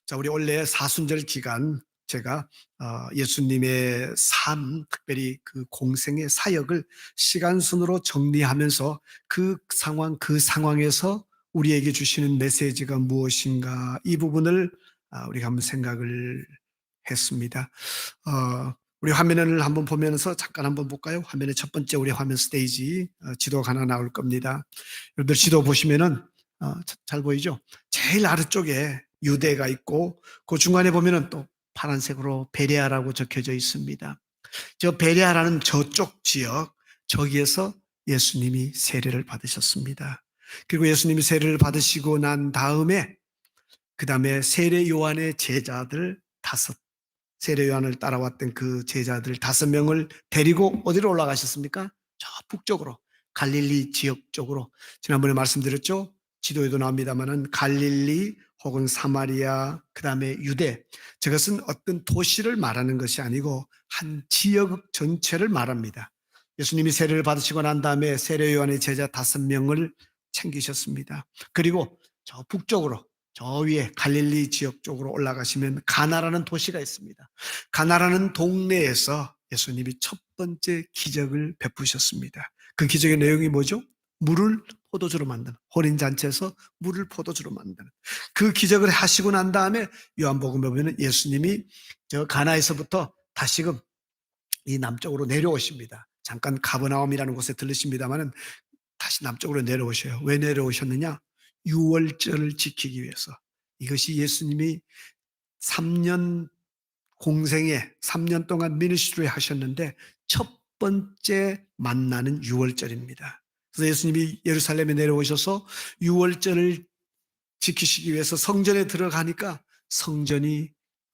자, 우리 올해 사순절 기간 제가 예수님의 삶, 특별히 그 공생의 사역을 시간순으로 정리하면서 그 상황에서 우리에게 주시는 메시지가 무엇인가, 이 부분을 우리가 한번 생각을 했습니다. 우리 화면을 한번 보면서 잠깐 한번 볼까요? 화면의 첫 번째 우리 화면 스테이지 지도가 하나 나올 겁니다. 여러분들 지도 보시면은 잘 보이죠? 제일 아래쪽에 유대가 있고 그 중간에 보면은 또 파란색으로 베레아라고 적혀져 있습니다. 저 베레아라는 저쪽 지역, 저기에서 예수님이 세례를 받으셨습니다. 그리고 예수님이 세례를 받으시고 난 다음에 그 다음에 세례 요한의 제자들 세례 요한을 따라왔던 그 제자들 5명을 데리고 어디로 올라가셨습니까? 저 북쪽으로, 갈릴리 지역 쪽으로. 지난번에 말씀드렸죠? 지도에도 나옵니다만은 갈릴리 혹은 사마리아, 그 다음에 유대. 저것은 어떤 도시를 말하는 것이 아니고 한 지역 전체를 말합니다. 예수님이 세례를 받으시고 난 다음에 세례 요한의 제자 5명을 챙기셨습니다. 그리고 저 북쪽으로, 저 위에 갈릴리 지역 쪽으로 올라가시면 가나라는 도시가 있습니다. 가나라는 동네에서 예수님이 첫 번째 기적을 베푸셨습니다. 그 기적의 내용이 뭐죠? 물을 포도주로 만드는, 혼인잔치에서 물을 포도주로 만드는 그 기적을 하시고 난 다음에 요한복음에 보면 예수님이 저 가나에서부터 다시금 이 남쪽으로 내려오십니다. 잠깐 가버나움이라는 곳에 들르십니다만은 다시 남쪽으로 내려오셔요. 왜 내려오셨느냐? 유월절을 지키기 위해서. 이것이 예수님이 3년 공생에 3년 동안 미니스트리 하셨는데 첫 번째 만나는 유월절입니다. 그래서 예수님이 예루살렘에 내려오셔서 유월절을 지키시기 위해서 성전에 들어가니까 성전이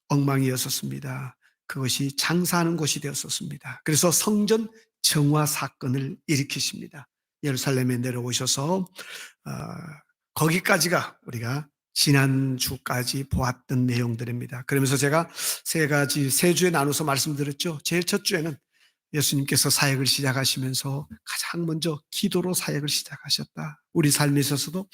엉망이었었습니다. 그것이 장사하는 곳이 되었었습니다. 그래서 성전 정화 사건을 일으키십니다. 예루살렘에 내려오셔서 거기까지가 우리가 지난주까지 보았던 내용들입니다. 그러면서 제가 세 주에 나눠서 말씀드렸죠. 제일 첫 주에는 예수님께서 사역을 시작하시면서 가장 먼저 기도로 사역을 시작하셨다. 우리 삶에 있어서도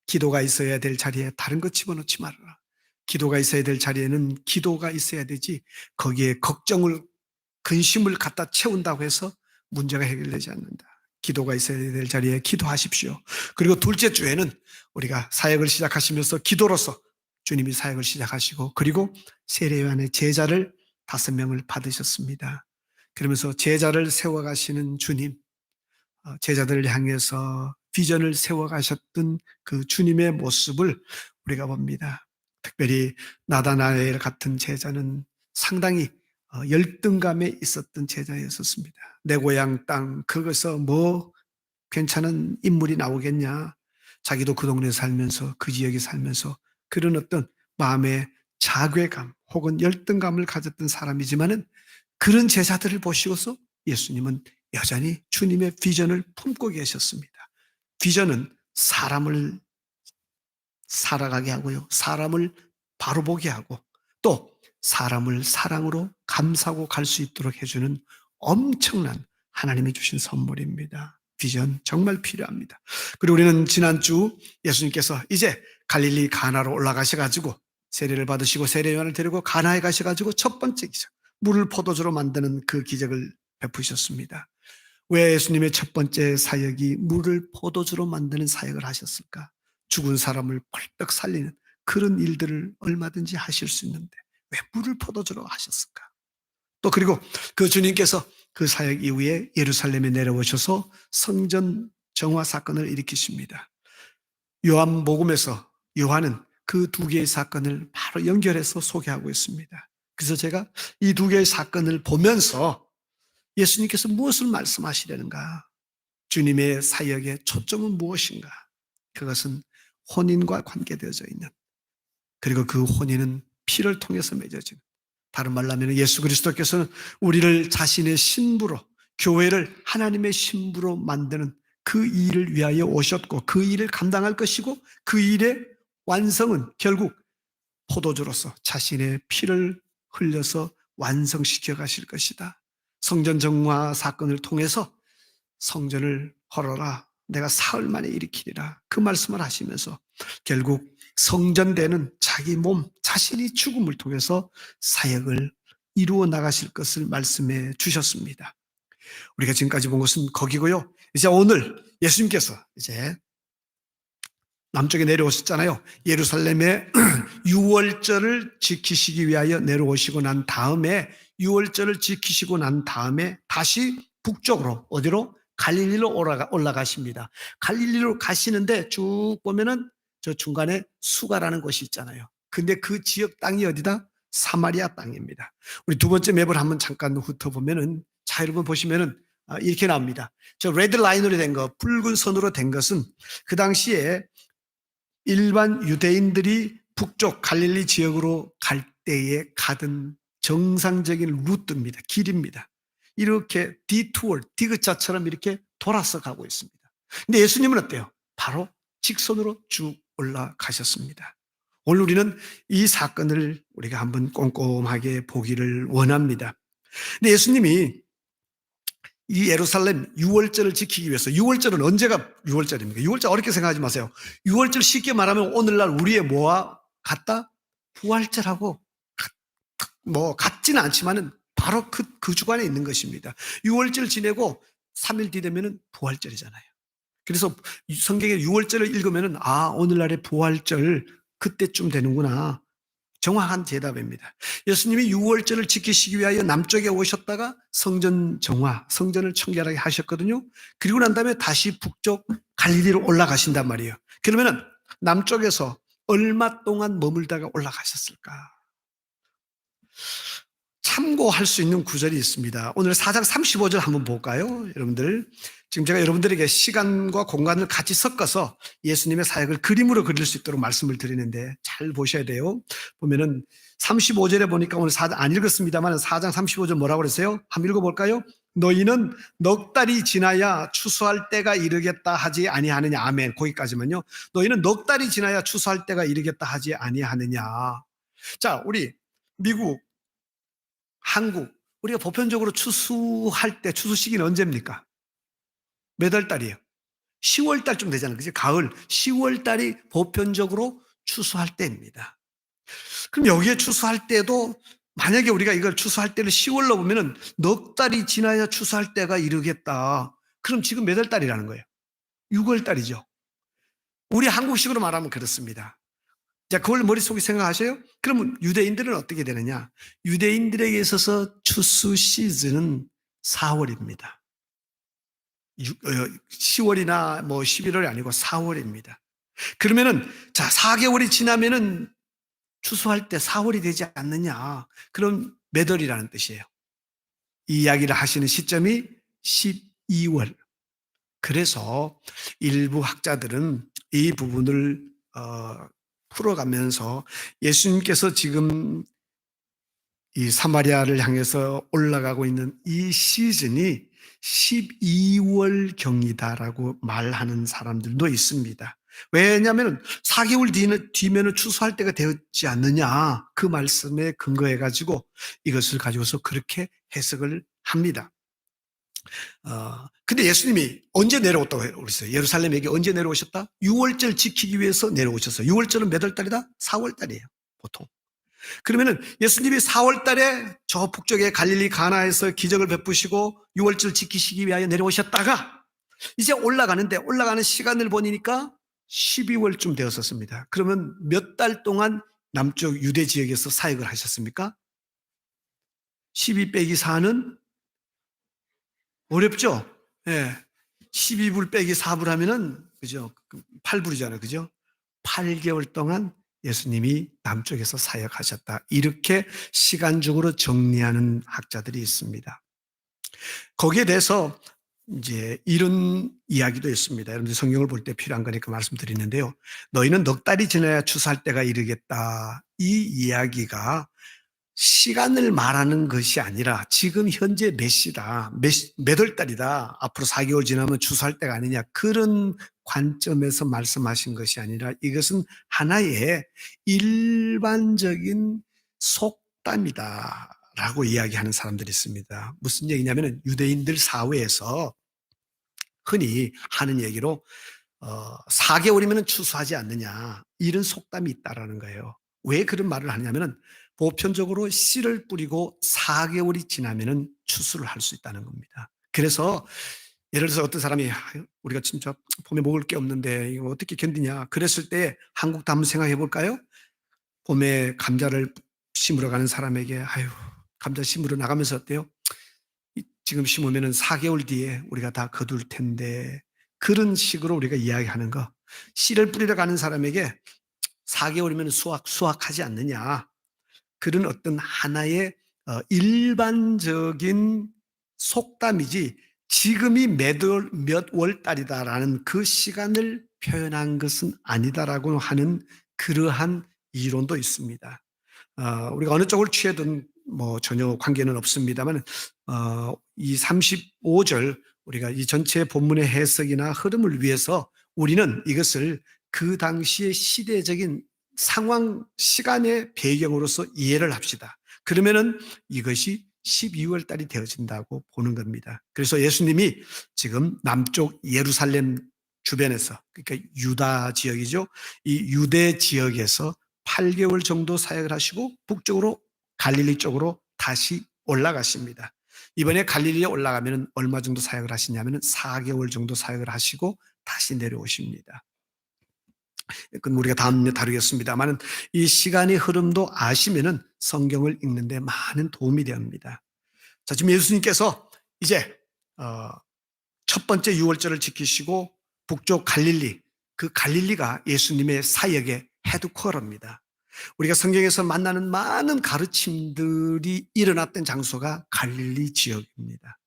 기도가 있어야 될 자리에 다른 것 집어넣지 말아라. 기도가 있어야 될 자리에는 기도가 있어야 되지, 거기에 근심을 갖다 채운다고 해서 문제가 해결되지 않는다. 기도가 있어야 될 자리에 기도하십시오. 그리고 둘째 주에는 우리가 사역을 시작하시면서 기도로서 주님이 사역을 시작하시고, 그리고 세례 요한의 제자를 5명을 받으셨습니다. 그러면서 제자를 세워가시는 주님, 제자들을 향해서 비전을 세워가셨던 그 주님의 모습을 우리가 봅니다. 특별히 나다나엘 같은 제자는 상당히 열등감에 있었던 제자였었습니다. 내 고향 땅, 그것서 뭐 괜찮은 인물이 나오겠냐. 자기도 그 동네에 살면서, 그 지역에 살면서 그런 어떤 마음의 자괴감 혹은 열등감을 가졌던 사람이지만은, 그런 제자들을 보시고서 예수님은 여전히 주님의 비전을 품고 계셨습니다. 비전은 사람을 살아가게 하고요, 사람을 바로 보게 하고, 또 사람을 사랑으로 감싸고 갈 수 있도록 해주는 엄청난 하나님이 주신 선물입니다. 비전 정말 필요합니다. 그리고 우리는 지난주 예수님께서 이제 갈릴리 가나로 올라가셔가지고 세례를 받으시고 세례 요한을 데리고 가나에 가셔가지고 첫 번째 기적, 물을 포도주로 만드는 그 기적을 베푸셨습니다. 왜 예수님의 첫 번째 사역이 물을 포도주로 만드는 사역을 하셨을까? 죽은 사람을 벌떡 살리는 그런 일들을 얼마든지 하실 수 있는데 왜 물을 포도주로 하셨을까? 또 그리고 그 주님께서 그 사역 이후에 예루살렘에 내려오셔서 성전 정화 사건을 일으키십니다. 요한복음에서 요한은 그 2개의 사건을 바로 연결해서 소개하고 있습니다. 그래서 제가 이 2개의 사건을 보면서 예수님께서 무엇을 말씀하시려는가? 주님의 사역의 초점은 무엇인가? 그것은 혼인과 관계되어져 있는, 그리고 그 혼인은 피를 통해서 맺어지는, 다른 말로 하면 예수 그리스도께서는 우리를 자신의 신부로, 교회를 하나님의 신부로 만드는 그 일을 위하여 오셨고, 그 일을 감당할 것이고, 그 일의 완성은 결국 포도주로서 자신의 피를 흘려서 완성시켜 가실 것이다. 성전 정화 사건을 통해서 성전을 헐어라, 내가 사흘 만에 일으키리라, 그 말씀을 하시면서 결국 성전되는 자기 몸, 자신이 죽음을 통해서 사역을 이루어 나가실 것을 말씀해 주셨습니다. 우리가 지금까지 본 것은 거기고요. 이제 오늘 예수님께서 이제 남쪽에 내려오셨잖아요. 예루살렘에 유월절을 지키시기 위하여 내려오시고 난 다음에 유월절을 지키시고 난 다음에 다시 북쪽으로 어디로? 갈릴리로 올라가십니다. 갈릴리로 가시는데 쭉 보면은 저 중간에 수가라는 곳이 있잖아요. 근데 그 지역 땅이 어디다? 사마리아 땅입니다. 우리 두 번째 맵을 한번 잠깐 훑어보면은 자, 여러분 보시면은 이렇게 나옵니다. 저 레드 라인으로 된 거, 붉은 선으로 된 것은 그 당시에 일반 유대인들이 북쪽 갈릴리 지역으로 갈 때에 가던 정상적인 루트입니다. 길입니다. 이렇게 디투어, 디귿자처럼 이렇게 돌아서 가고 있습니다. 근데 예수님은 어때요? 바로 직선으로 쭉 올라가셨습니다. 오늘 우리는 이 사건을 우리가 한번 꼼꼼하게 보기를 원합니다. 근데 예수님이 이 예루살렘 유월절을 지키기 위해서, 유월절은 언제가 유월절입니까? 유월절 어렵게 생각하지 마세요. 유월절 쉽게 말하면 오늘날 우리의 뭐와 같다? 부활절하고 같지는 않지만은 바로 그 주간에 있는 것입니다. 유월절 지내고 3일 뒤 되면은 부활절이잖아요. 그래서 성경에 유월절을 읽으면은 오늘날의 부활절 그때쯤 되는구나. 정확한 대답입니다. 예수님이 유월절을 지키시기 위하여 남쪽에 오셨다가 성전 정화, 성전을 청결하게 하셨거든요. 그리고 난 다음에 다시 북쪽 갈릴리로 올라가신단 말이에요. 그러면은 남쪽에서 얼마 동안 머물다가 올라가셨을까? 참고할 수 있는 구절이 있습니다. 오늘 4장 35절 한번 볼까요? 여러분들. 지금 제가 여러분들에게 시간과 공간을 같이 섞어서 예수님의 사역을 그림으로 그릴 수 있도록 말씀을 드리는데 잘 보셔야 돼요. 보면은 35절에 보니까 오늘 4장 안 읽었습니다만 4장 35절 뭐라고 그랬어요? 한번 읽어볼까요? 너희는 넉 달이 지나야 추수할 때가 이르겠다 하지 아니하느냐. 아멘. 거기까지만요. 너희는 넉 달이 지나야 추수할 때가 이르겠다 하지 아니하느냐. 자, 우리 미국, 한국, 우리가 보편적으로 추수할 때, 추수 시기는 언제입니까? 몇 월 달이에요? 10월 달쯤 되잖아요. 그죠? 가을. 10월 달이 보편적으로 추수할 때입니다. 그럼 여기에 추수할 때도 만약에 우리가 이걸 추수할 때를 10월로 보면은 넉 달이 지나야 추수할 때가 이르겠다. 그럼 지금 몇 월 달이라는 거예요? 6월 달이죠. 우리 한국식으로 말하면 그렇습니다. 자, 그걸 머릿속에 생각하셔요? 그러면 유대인들은 어떻게 되느냐? 유대인들에게 있어서 추수 시즌은 4월입니다. 10월이나 뭐 11월이 아니고 4월입니다. 그러면은, 자, 4개월이 지나면은 추수할 때 4월이 되지 않느냐? 그럼 몇 월이라는 뜻이에요? 이 이야기를 하시는 시점이 12월. 그래서 일부 학자들은 이 부분을 풀어가면서 예수님께서 지금 이 사마리아를 향해서 올라가고 있는 이 시즌이 12월경이다라고 말하는 사람들도 있습니다. 왜냐하면 4개월 뒤면은 추수할 때가 되었지 않느냐 그 말씀에 근거해 가지고 이것을 가지고서 그렇게 해석을 합니다. 근데 예수님이 언제 내려왔다고 그랬어요? 예루살렘에게 언제 내려오셨다? 6월절 지키기 위해서 내려오셨어요. 6월절은 몇 월 달이다? 4월 달이에요, 보통. 그러면은 예수님이 4월 달에 저 북쪽에 갈릴리 가나에서 기적을 베푸시고 6월절 지키시기 위하여 내려오셨다가 이제 올라가는 시간을 보니까 12월쯤 되었었습니다. 그러면 몇 달 동안 남쪽 유대 지역에서 사역을 하셨습니까? 12 빼기 4는 어렵죠? 예. 12불 빼기 4불 하면은, 그죠? 8불이잖아요. 그죠? 8개월 동안 예수님이 남쪽에서 사역하셨다. 이렇게 시간적으로 정리하는 학자들이 있습니다. 거기에 대해서 이제 이런 이야기도 있습니다. 여러분들 성경을 볼 때 필요한 거니까 말씀드리는데요. 너희는 넉 달이 지나야 추수할 때가 이르겠다. 이 이야기가 시간을 말하는 것이 아니라 지금 현재 몇 시다, 몇 월 달이다, 앞으로 4개월 지나면 추수할 때가 아니냐, 그런 관점에서 말씀하신 것이 아니라 이것은 하나의 일반적인 속담이다 라고 이야기하는 사람들이 있습니다. 무슨 얘기냐면 유대인들 사회에서 흔히 하는 얘기로 4개월이면 추수하지 않느냐, 이런 속담이 있다라는 거예요. 왜 그런 말을 하냐면은 보편적으로 씨를 뿌리고 4개월이 지나면은 추수를 할 수 있다는 겁니다. 그래서 예를 들어서 어떤 사람이 "아유 우리가 진짜 봄에 먹을 게 없는데 이거 어떻게 견디냐." 그랬을 때 한국도 한번 생각해 볼까요? 봄에 감자를 심으러 가는 사람에게 "아유 감자 심으러 나가면서 어때요? 지금 심으면은 4개월 뒤에 우리가 다 거둘 텐데." 그런 식으로 우리가 이야기하는 거. 씨를 뿌리러 가는 사람에게 4개월이면 수확하지 않느냐. 그런 어떤 하나의 일반적인 속담이지 지금이 몇 월달이다라는 그 시간을 표현한 것은 아니다라고 하는 그러한 이론도 있습니다. 우리가 어느 쪽을 취해든 뭐 전혀 관계는 없습니다만 이 35절 우리가 이 전체 본문의 해석이나 흐름을 위해서 우리는 이것을 그 당시의 시대적인 상황, 시간의 배경으로서 이해를 합시다. 그러면은 이것이 12월 달이 되어진다고 보는 겁니다. 그래서 예수님이 지금 남쪽 예루살렘 주변에서 그러니까 유다 지역이죠. 이 유대 지역에서 8개월 정도 사역을 하시고 북쪽으로 갈릴리 쪽으로 다시 올라가십니다. 이번에 갈릴리에 올라가면 얼마 정도 사역을 하시냐면 4개월 정도 사역을 하시고 다시 내려오십니다. 그건 우리가 다음에 다루겠습니다만 이 시간의 흐름도 아시면은 성경을 읽는데 많은 도움이 됩니다. 자, 지금 예수님께서 이제 어, 첫 번째 유월절을 지키시고 북쪽 갈릴리, 그 갈릴리가 예수님의 사역의 헤드쿼터입니다. 우리가 성경에서 만나는 많은 가르침들이 일어났던 장소가 갈릴리 지역입니다.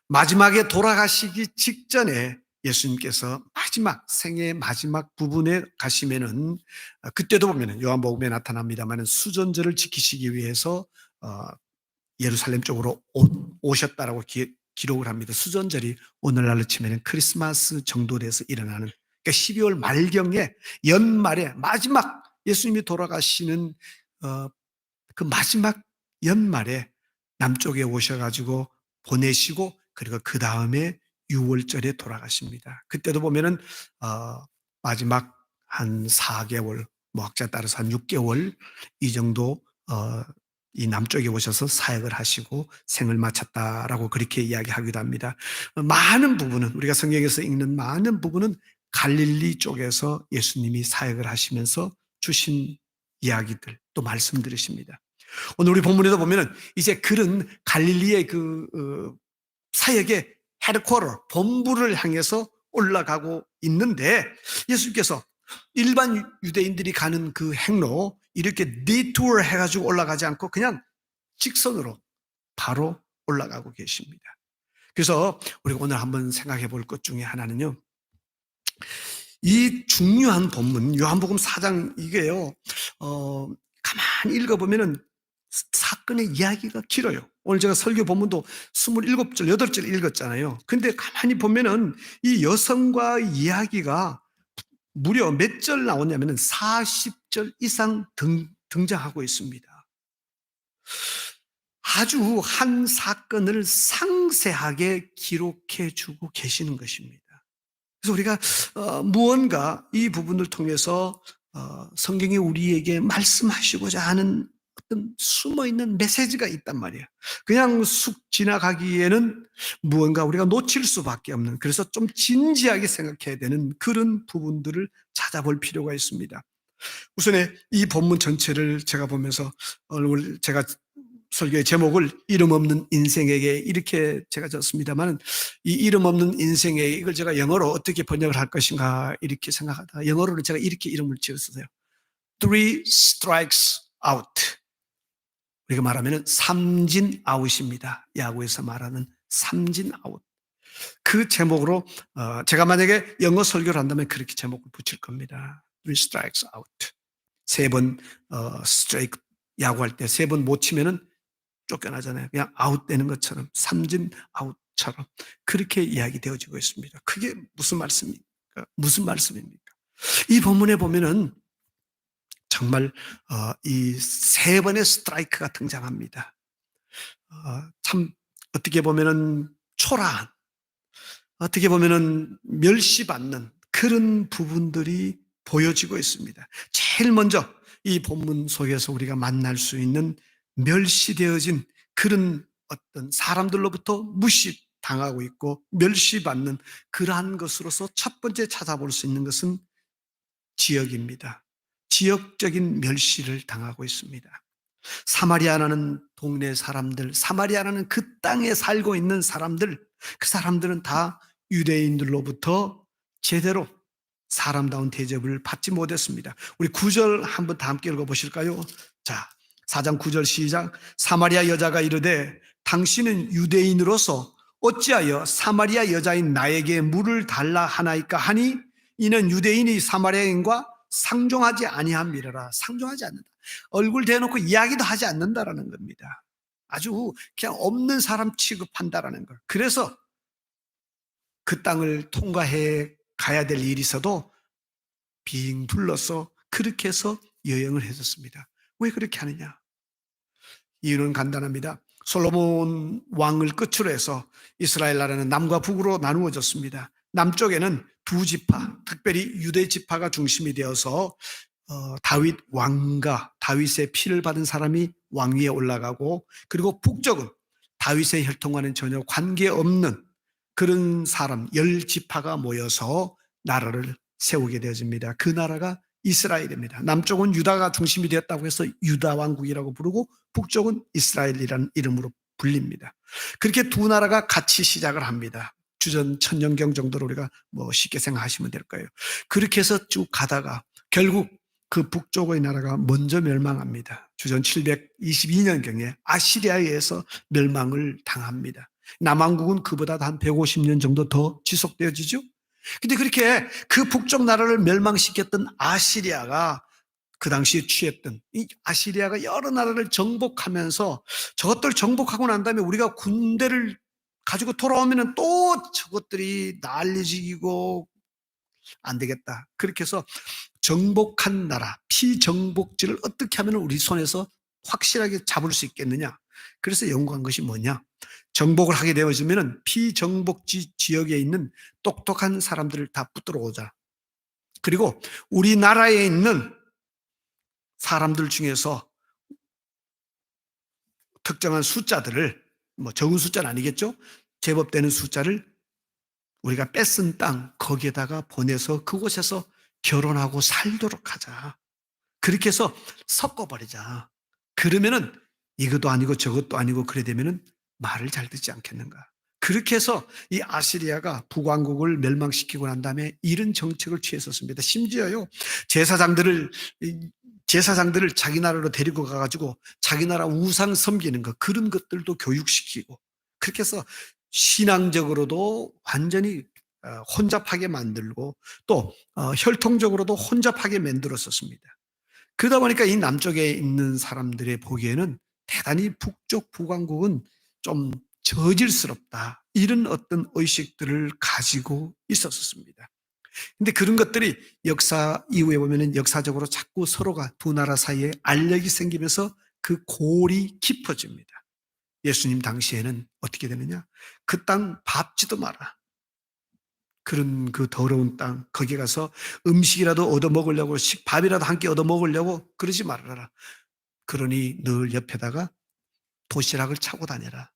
마지막에 돌아가시기 직전에 예수님께서 마지막 생애의 마지막 부분에 가시면은 그때도 보면은 요한복음에 나타납니다만은 수전절을 지키시기 위해서 어 예루살렘 쪽으로 오셨다라고 기록을 합니다. 수전절이 오늘날로 치면 크리스마스 정도 돼서 일어나는 그러니까 12월 말경에 연말에 마지막 예수님이 돌아가시는 어, 그 마지막 연말에 남쪽에 오셔가지고 보내시고 그리고 그 다음에 6월절에 돌아가십니다. 그때도 보면은 마지막 한 4개월, 뭐 학자 따라서 한 6개월 이 정도 이 남쪽에 오셔서 사역을 하시고 생을 마쳤다라고 그렇게 이야기하기도 합니다. 많은 부분은 우리가 성경에서 읽는 많은 부분은 갈릴리 쪽에서 예수님이 사역을 하시면서 주신 이야기들 또 말씀들이십니다. 오늘 우리 본문에도 보면은 이제 그런 갈릴리의 사역의 헤드쿼터 본부를 향해서 올라가고 있는데 예수님께서 일반 유대인들이 가는 그 행로 이렇게 디투어 해가지고 올라가지 않고 그냥 직선으로 바로 올라가고 계십니다. 그래서 우리가 오늘 한번 생각해 볼 것 중에 하나는요. 이 중요한 본문 요한복음 4장 이게요. 가만히 읽어보면은 사건의 이야기가 길어요. 오늘 제가 설교 본문도 27절, 8절 읽었잖아요. 근데 가만히 보면은 이 여성과 이야기가 무려 몇 절 나오냐면은 40절 이상 등장하고 있습니다. 아주 한 사건을 상세하게 기록해 주고 계시는 것입니다. 그래서 우리가 무언가 이 부분을 통해서 성경이 우리에게 말씀하시고자 하는 어떤 숨어있는 메시지가 있단 말이에요. 그냥 쑥 지나가기에는 무언가 우리가 놓칠 수밖에 없는 그래서 좀 진지하게 생각해야 되는 그런 부분들을 찾아볼 필요가 있습니다. 우선에 이 본문 전체를 제가 보면서 오늘 제가 설교의 제목을 이름 없는 인생에게 이렇게 제가 졌습니다만 이 이름 없는 인생에 이걸 제가 영어로 어떻게 번역을 할 것인가 이렇게 생각하다가 영어로는 제가 이렇게 이름을 지었어요. Three strikes out. 우리가 말하면 삼진 아웃입니다. 야구에서 말하는 삼진 아웃. 그 제목으로 제가 만약에 영어 설교를 한다면 그렇게 제목을 붙일 겁니다. Three strikes out. 세 번 스트라이크 야구할 때 세 번 못 치면은 쫓겨나잖아요. 그냥 아웃되는 것처럼 삼진 아웃처럼 그렇게 이야기되어지고 있습니다. 그게 무슨 말씀입니까? 무슨 말씀입니까? 이 본문에 보면은 정말 이 세 번의 스트라이크가 등장합니다. 참 어떻게 보면은 초라한 어떻게 보면은 멸시받는 그런 부분들이 보여지고 있습니다. 제일 먼저 이 본문 속에서 우리가 만날 수 있는 멸시되어진 그런 어떤 사람들로부터 무시당하고 있고 멸시받는 그러한 것으로서 첫 번째 찾아볼 수 있는 것은 지역입니다. 지역적인 멸시를 당하고 있습니다. 사마리아라는 동네 사람들, 사마리아라는 그 땅에 살고 있는 사람들, 그 사람들은 다 유대인들로부터 제대로 사람다운 대접을 받지 못했습니다. 우리 9절 한번 다 함께 읽어보실까요? 자, 4장 9절 시작. 사마리아 여자가 이르되 당신은 유대인으로서 어찌하여 사마리아 여자인 나에게 물을 달라 하나이까 하니 이는 유대인이 사마리아인과 상종하지 아니함이라. 상종하지 않는다. 얼굴 대놓고 이야기도 하지 않는다라는 겁니다. 아주 그냥 없는 사람 취급한다라는 걸. 그래서 그 땅을 통과해 가야 될 일이 있어도 빙 둘러서 그렇게 해서 여행을 했었습니다. 왜 그렇게 하느냐? 이유는 간단합니다. 솔로몬 왕을 끝으로 해서 이스라엘 나라는 남과 북으로 나누어졌습니다. 남쪽에는 두 지파, 특별히 유대 지파가 중심이 되어서 다윗 왕과 다윗의 피를 받은 사람이 왕위에 올라가고, 그리고 북쪽은 다윗의 혈통과는 전혀 관계없는 그런 사람 10지파가 모여서 나라를 세우게 되어집니다. 그 나라가 이스라엘입니다. 남쪽은 유다가 중심이 되었다고 해서 유다 왕국이라고 부르고 북쪽은 이스라엘이라는 이름으로 불립니다. 그렇게 두 나라가 같이 시작을 합니다. 주전 1000년경 정도로 우리가 쉽게 생각하시면 될 거예요. 그렇게 해서 쭉 가다가 결국 그 북쪽의 나라가 먼저 멸망합니다. 주전 722년경에 아시리아에 의해서 멸망을 당합니다. 남왕국은 그보다 한 150년 정도 더 지속되어지죠. 근데 그렇게 그 북쪽 나라를 멸망시켰던 아시리아가 그 당시에 취했던, 이 아시리아가 여러 나라를 정복하면서 저것들 정복하고 난 다음에 우리가 군대를 가지고 돌아오면 또 저것들이 난리지기고 안 되겠다. 그렇게 해서 정복한 나라, 피정복지를 어떻게 하면 우리 손에서 확실하게 잡을 수 있겠느냐. 그래서 연구한 것이 뭐냐. 정복을 하게 되어지면 피정복지 지역에 있는 똑똑한 사람들을 다 붙들어 오자. 그리고 우리나라에 있는 사람들 중에서 특정한 숫자들을, 적은 숫자는 아니겠죠? 제법 되는 숫자를 우리가 뺏은 땅 거기에다가 보내서 그곳에서 결혼하고 살도록 하자. 그렇게 해서 섞어버리자. 그러면은 이것도 아니고 저것도 아니고 그래 되면은 말을 잘 듣지 않겠는가. 그렇게 해서 이 아시리아가 북왕국을 멸망시키고 난 다음에 이런 정책을 취했었습니다. 심지어요, 제사장들을 자기 나라로 데리고 가가지고 자기 나라 우상 섬기는 것, 그런 것들도 교육시키고, 그렇게 해서 신앙적으로도 완전히 혼잡하게 만들고 또 혈통적으로도 혼잡하게 만들었었습니다. 그러다 보니까 이 남쪽에 있는 사람들의 보기에는 대단히 북쪽 북왕국은 좀 저질스럽다, 이런 어떤 의식들을 가지고 있었습니다. 근데 그런 것들이 역사 이후에 보면은 역사적으로 자꾸 서로가 두 나라 사이에 알력이 생기면서 그 골이 깊어집니다. 예수님 당시에는 어떻게 되느냐? 그 땅 밟지도 마라. 그런 그 더러운 땅, 거기 가서 음식이라도 얻어먹으려고, 밥이라도 한 끼 얻어먹으려고 그러지 말아라. 그러니 늘 옆에다가 도시락을 차고 다녀라.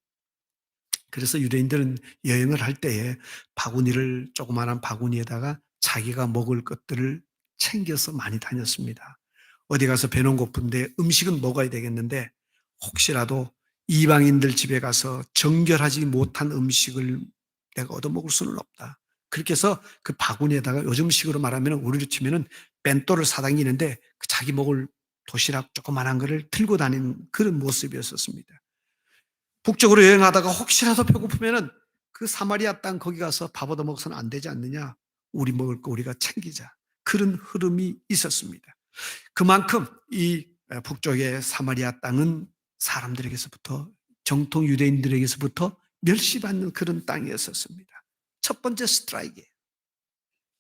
그래서 유대인들은 여행을 할 때에 바구니를, 조그마한 바구니에다가 자기가 먹을 것들을 챙겨서 많이 다녔습니다. 어디 가서 배는 고픈데 음식은 먹어야 되겠는데 혹시라도 이방인들 집에 가서 정결하지 못한 음식을 내가 얻어먹을 수는 없다. 그렇게 해서 그 바구니에다가 요즘식으로 말하면 우리로 치면은 벤또를 사당기는데 자기 먹을 도시락 조그만한 거를 들고 다니는 그런 모습이었었습니다. 북쪽으로 여행하다가 혹시라도 배고프면은 그 사마리아 땅 거기 가서 밥 얻어 먹어서는 안 되지 않느냐. 우리 먹을 거 우리가 챙기자. 그런 흐름이 있었습니다. 그만큼 이 북쪽의 사마리아 땅은 사람들에게서부터, 정통 유대인들에게서부터 멸시받는 그런 땅이었었습니다. 첫 번째 스트라이크예요.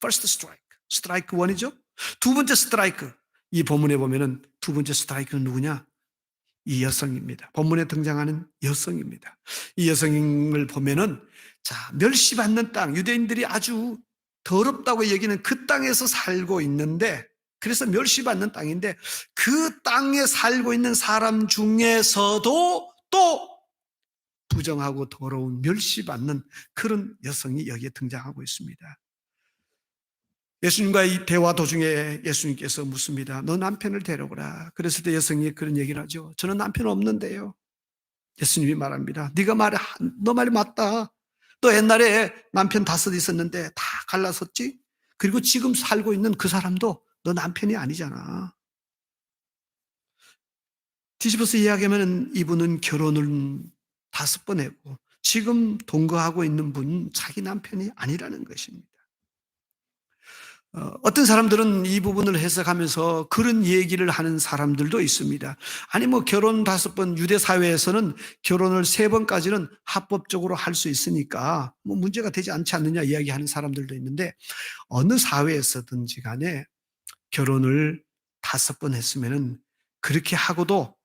First strike. 스트라이크 1이죠. 두 번째 스트라이크. 이 본문에 보면은 두 번째 스트라이크는 누구냐? 이 여성입니다. 본문에 등장하는 여성입니다. 이 여성을 보면은, 자, 멸시받는 땅, 유대인들이 아주 더럽다고 여기는 그 땅에서 살고 있는데 그래서 멸시받는 땅인데 그 땅에 살고 있는 사람 중에서도 또 부정하고 더러운 멸시받는 그런 여성이 여기에 등장하고 있습니다. 예수님과의 대화 도중에 예수님께서 묻습니다. 너 남편을 데려오라. 그랬을 때 여성이 그런 얘기를 하죠. 저는 남편 없는데요. 예수님이 말합니다. 너 말이 맞다. 너 옛날에 남편 5 있었는데 다 갈라섰지? 그리고 지금 살고 있는 그 사람도 너 남편이 아니잖아. 뒤집어서 이야기하면 이분은 결혼을 5번 했고 지금 동거하고 있는 분은 자기 남편이 아니라는 것입니다. 어떤 사람들은 이 부분을 해석하면서 그런 얘기를 하는 사람들도 있습니다. 아니 뭐 결혼 5번, 유대 사회에서는 결혼을 3번까지는 합법적으로 할 수 있으니까 뭐 문제가 되지 않지 않느냐 이야기하는 사람들도 있는데 어느 사회에서든지 간에 결혼을 5번 했으면은 그렇게 하고도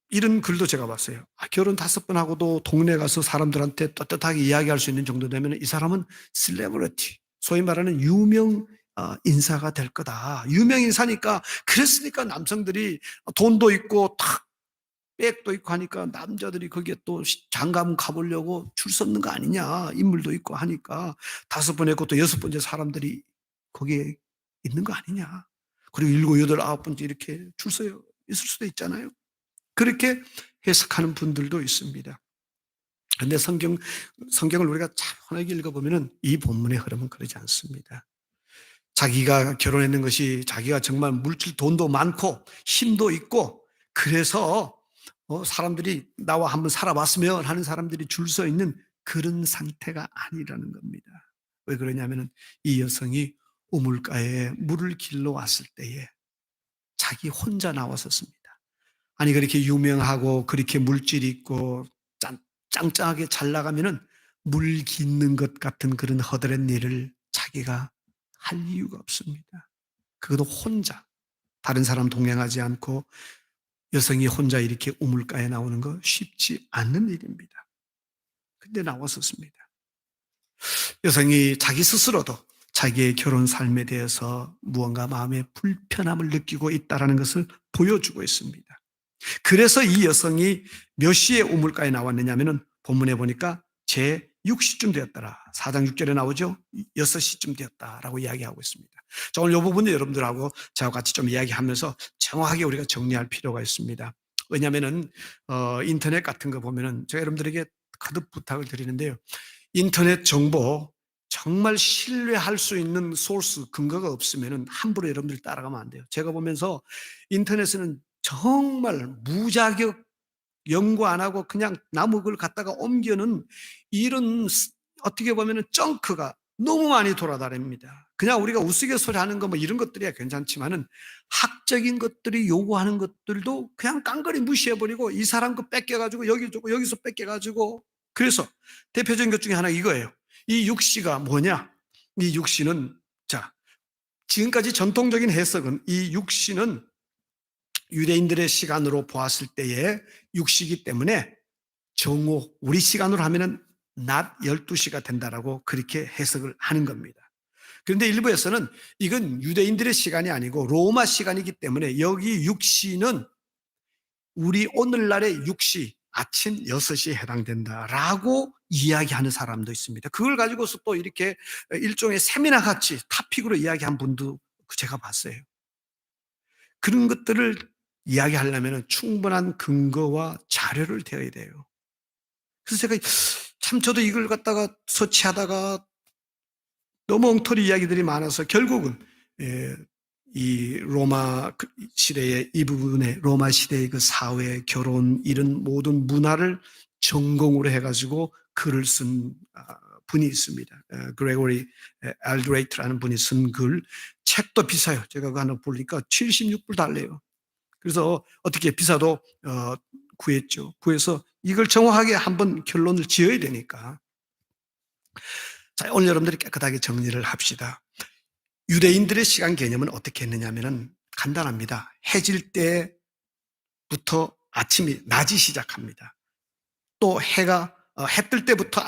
이런 글도 제가 봤어요. 결혼 5번 하고도 동네 가서 사람들한테 떳떳하게 이야기할 수 있는 정도 되면 이 사람은 셀레브리티, 소위 말하는 유명 인사가 될 거다. 유명 인사니까 그랬으니까 남성들이 돈도 있고 탁 백도 있고 하니까 남자들이 거기에 또 장가문 가보려고 줄 섰는 거 아니냐. 인물도 있고 하니까 5번 했고 또 6번째 사람들이 거기에 있는 거 아니냐. 그리고 7, 8, 9번째 이렇게 줄 서 있을 수도 있잖아요. 그렇게 해석하는 분들도 있습니다. 그런데 성경을 우리가 차분하게 읽어보면 이 본문의 흐름은 그러지 않습니다. 자기가 결혼했는 것이 자기가 정말 물질 돈도 많고 힘도 있고 그래서 사람들이 나와 한번 살아봤으면 하는 사람들이 줄 서 있는 그런 상태가 아니라는 겁니다. 왜 그러냐면 이 여성이 우물가에 물을 길러 왔을 때에 자기 혼자 나왔었습니다. 아니 그렇게 유명하고 그렇게 물질이 있고 짱짱하게 잘 나가면은 물 깃는 것 같은 그런 허드렛 일을 자기가 할 이유가 없습니다. 그것도 혼자 다른 사람 동행하지 않고 여성이 혼자 이렇게 우물가에 나오는 거 쉽지 않는 일입니다. 근데 나왔었습니다. 여성이 자기 스스로도 자기의 결혼 삶에 대해서 무언가 마음에 불편함을 느끼고 있다는 것을 보여주고 있습니다. 그래서 이 여성이 몇 시에 우물가에 나왔느냐 하면은 본문에 보니까 제 6시쯤 되었더라. 4장 6절에 나오죠. 6시쯤 되었다라고 이야기하고 있습니다. 자, 오늘 이 부분은 여러분들하고 저와 같이 좀 이야기하면서 정확하게 우리가 정리할 필요가 있습니다. 왜냐하면은 인터넷 같은 거 보면은 제가 여러분들에게 거듭 부탁을 드리는데요. 인터넷 정보 정말 신뢰할 수 있는 소스 근거가 없으면은 함부로 여러분들 따라가면 안 돼요. 제가 보면서 인터넷에는 정말 무자격 연구 안 하고 그냥 나무 글 갖다가 옮겨는 이런 어떻게 보면은 정크가 너무 많이 돌아다닙니다. 그냥 우리가 우스갯소리 하는 거 뭐 이런 것들이야 괜찮지만은 학적인 것들이 요구하는 것들도 그냥 깡그리 무시해버리고 이 사람 거 뺏겨가지고 여기 주고 여기서 뺏겨가지고 그래서 대표적인 것 중에 하나 이거예요. 이 육시가 뭐냐? 이 육시는 자 지금까지 전통적인 해석은 이 육시는 유대인들의 시간으로 보았을 때에 6시기 때문에 정오, 우리 시간으로 하면은 낮 12시가 된다라고 그렇게 해석을 하는 겁니다. 그런데 일부에서는 이건 유대인들의 시간이 아니고 로마 시간이기 때문에 여기 6시는 우리 오늘날의 6시, 아침 6시에 해당된다라고 이야기하는 사람도 있습니다. 그걸 가지고서 또 이렇게 일종의 세미나 같이 타픽으로 이야기한 분도 제가 봤어요. 그런 것들을 이야기하려면 충분한 근거와 자료를 대어야 돼요. 그래서 제가 참 저도 이걸 갖다가 서치하다가 너무 엉터리 이야기들이 많아서 결국은 이 로마 시대의 이 부분에 로마 시대의 그 사회, 결혼 이런 모든 문화를 전공으로 해가지고 글을 쓴 분이 있습니다. 그레고리 알드레이트라는 분이 쓴 글, 책도 비싸요. 제가 그거 하나 보니까 76불 달래요. 그래서 어떻게 비사도 구했죠. 구해서 이걸 정확하게 한번 결론을 지어야 되니까. 자, 오늘 여러분들이 깨끗하게 정리를 합시다. 유대인들의 시간 개념은 어떻게 했느냐 하면은 간단합니다. 해질 때부터 낮이 시작합니다. 또 해 뜰 때부터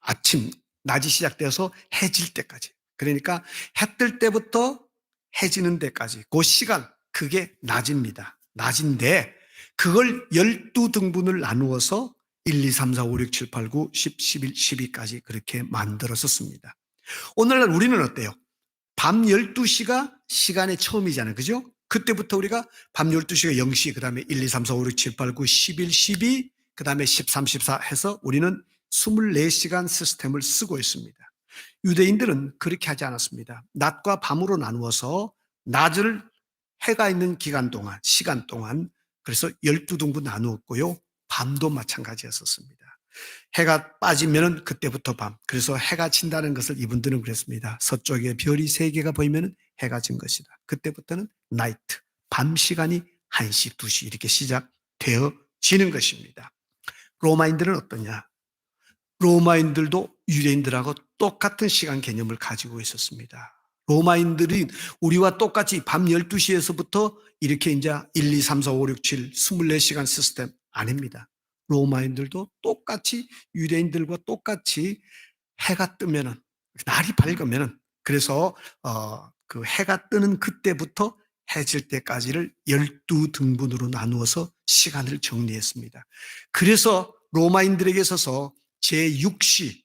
아침, 낮이 시작돼서 해질 때까지. 그러니까 해 뜰 때부터 해지는 데까지 그 시간, 그게 낮입니다. 낮인데 그걸 12등분을 나누어서 1, 2, 3, 4, 5, 6, 7, 8, 9, 10, 11, 12까지 그렇게 만들어서 씁니다. 오늘날 우리는 어때요? 밤 12시가 시간의 처음이잖아요. 그죠? 그때부터 우리가 밤 12시가 0시, 그 다음에 1, 2, 3, 4, 5, 6, 7, 8, 9, 11, 12, 그 다음에 13, 14 해서 우리는 24시간 시스템을 쓰고 있습니다. 유대인들은 그렇게 하지 않았습니다. 낮과 밤으로 나누어서 낮을 해가 있는 기간 동안, 시간 동안 그래서 12등분 나누었고요. 밤도 마찬가지였었습니다. 해가 빠지면 그때부터 밤. 그래서 해가 진다는 것을 이분들은 그랬습니다. 서쪽에 별이 3개가 보이면 해가 진 것이다. 그때부터는 나이트, 밤 시간이 1시, 2시 이렇게 시작되어지는 것입니다. 로마인들은 어떠냐? 로마인들도 유대인들하고 똑같은 시간 개념을 가지고 있었습니다. 로마인들이 우리와 똑같이 밤 12시에서부터 이렇게 이제 1, 2, 3, 4, 5, 6, 7, 24시간 시스템 아닙니다. 로마인들도 똑같이 유대인들과 똑같이 해가 뜨면은, 날이 밝으면은, 그래서 그 해가 뜨는 그때부터 해질 때까지를 12등분으로 나누어서 시간을 정리했습니다. 그래서 로마인들에게 있어서 제6시,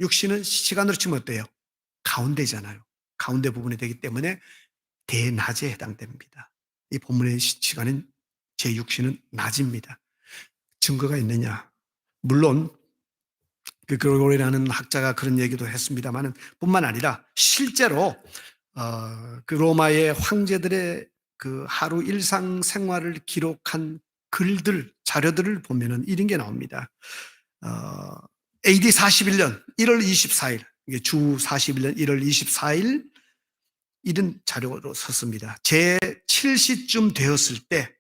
6시는 시간으로 치면 어때요? 가운데잖아요. 가운데 부분이 되기 때문에 대낮에 해당됩니다. 이 본문의 시간은 제6시는 낮입니다. 증거가 있느냐? 물론 그 그레고리라는 학자가 그런 얘기도 했습니다만 뿐만 아니라 실제로 그 로마의 황제들의 그 하루 일상 생활을 기록한 글들, 자료들을 보면은 이런 게 나옵니다. AD 41년 1월 24일, 이게 주 41년 1월 24일 이런 자료로 썼습니다. 제 7시쯤 되었을 때